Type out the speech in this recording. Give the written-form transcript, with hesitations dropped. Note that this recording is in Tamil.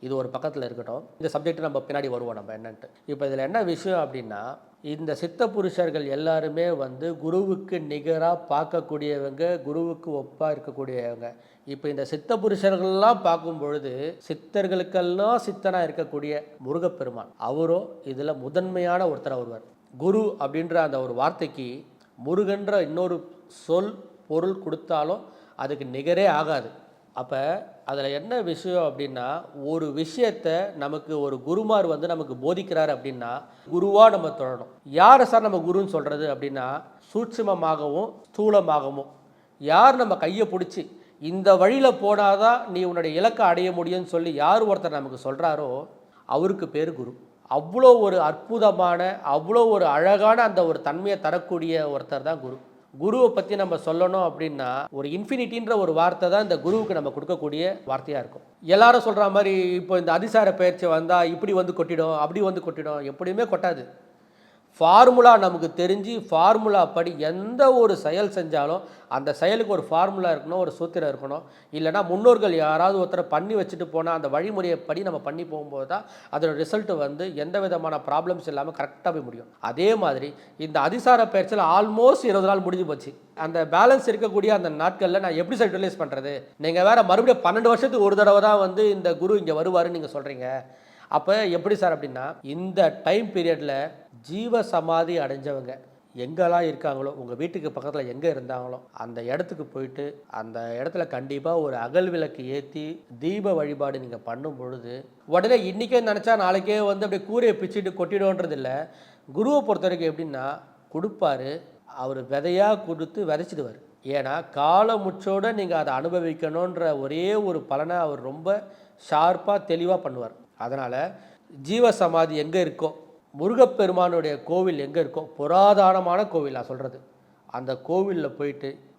இது ஒரு பக்கத்தில் இருக்கட்டும். இந்த சப்ஜெக்ட் நம்ம பின்னாடி வருவோம் நம்ம என்னன்ட்டு. இப்போ இதில் என்ன விஷயம் அப்படின்னா, இந்த சித்த புருஷர்கள் எல்லாருமே வந்து குருவுக்கு நிகராக பார்க்கக்கூடியவங்க, குருவுக்கு ஒப்பாக இருக்கக்கூடியவங்க. இப்போ இந்த சித்த புருஷர்கள்லாம் பார்க்கும் பொழுது சித்தர்களுக்கெல்லாம் சித்தனாக இருக்கக்கூடிய முருகப்பெருமான் அவரோ இதில் முதன்மையான ஒருத்தர் வருவார். குரு அப்படின்ற அந்த ஒரு வார்த்தைக்கு முருகன்ற இன்னொரு சொல் பொருள் கொடுத்தாலும் அதுக்கு நிகரே ஆகாது. அப்போ அதில் என்ன விஷயம் அப்படின்னா, ஒரு விஷயத்தை நமக்கு ஒரு குருமார் வந்து நமக்கு போதிக்கிறார் அப்படின்னா குருவாக நம்ம தொடரணும். யாரை சார் நம்ம குருன்னு சொல்கிறது அப்படின்னா, சூட்சுமமாகவும் ஸ்தூலமாகவும் யார் நம்ம கையை பிடிச்சி இந்த வழியில் போனாதான் நீ உன்னுடைய இலக்கை அடைய முடியும்னு சொல்லி யார் ஒருத்தர் நமக்கு சொல்கிறாரோ அவருக்கு பேர் குரு. அவ்வளோ ஒரு அற்புதமான, அவ்வளோ ஒரு அழகான அந்த ஒரு தன்மையை தரக்கூடிய ஒருத்தர் தான் குரு. குருவை பற்றி நம்ம சொல்லணும் அப்படின்னா ஒரு இன்ஃபினிட்டின்ற ஒரு வார்த்தை தான் இந்த குருவுக்கு நம்ம கொடுக்கக்கூடிய வார்த்தையாக இருக்கும். எல்லாரும் சொல்கிற மாதிரி இப்போ இந்த அதிசார பயிற்சி வந்தால் இப்படி வந்து கொட்டிடும், அப்படி வந்து கொட்டிடும், எப்படியுமே கொட்டாது. ஃபார்முலா நமக்கு தெரிஞ்சு ஃபார்முலா படி எந்த ஒரு செயல் செஞ்சாலும் அந்த செயலுக்கு ஒரு ஃபார்முலா இருக்கணும், ஒரு சூத்திரம் இருக்கணும். இல்லைனா முன்னோர்கள் யாராவது ஒருத்தரை பண்ணி வச்சுட்டு போனால் அந்த வழிமுறையை படி நம்ம பண்ணி போகும்போது தான் அதோட ரிசல்ட் வந்து எந்த விதமான ப்ராப்ளம்ஸ் இல்லாமல் கரெக்டாக போய் முடியும். அதே மாதிரி இந்த அதிசார பயிற்சியில் ஆல்மோஸ்ட் 20 நாள் முடிஞ்சு போச்சு. அந்த பேலன்ஸ் இருக்கக்கூடிய அந்த நாட்களில் நான் எப்படி சார் யூட்டிலைஸ் பண்ணுறது? நீங்கள் வேறு மறுபடியும் 12 வருஷத்துக்கு ஒரு தடவை தான் வந்து இந்த குரு இங்கே வருவாருன்னு நீங்கள் சொல்கிறீங்க. அப்போ எப்படி சார் அப்படின்னா, இந்த டைம் பீரியடில் ஜீவ சமாதி அடைஞ்சவங்க எங்கெல்லாம் இருக்காங்களோ, உங்கள் வீட்டுக்கு பக்கத்தில் எங்கே இருந்தாங்களோ அந்த இடத்துக்கு போயிட்டு அந்த இடத்துல கண்டிப்பாக ஒரு அகல் விளக்கு ஏற்றி தீப வழிபாடு நீங்கள் பண்ணும் பொழுது உடனே இன்றைக்கே நினச்சா நாளைக்கே வந்து அப்படியே கூரையை பிச்சுட்டு கொட்டிடும்ன்றது இல்லை. குருவை பொறுத்த வரைக்கும் எப்படின்னா கொடுப்பாரு, அவர் விதையாக கொடுத்து விதைச்சிடுவார். ஏன்னா காலமுற்றோடு நீங்கள் அதை அனுபவிக்கணுன்ற ஒரே ஒரு பலனை அவர் ரொம்ப ஷார்ப்பாக தெளிவாக பண்ணுவார். அதனால் ஜீவசமாதி எங்கே இருக்கோ, முருகப்பெருமானுடைய கோவில் எங்கே இருக்கோ, புராதனமான கோவில் நான் சொல்கிறது, அந்த கோவிலில் போயிட்டு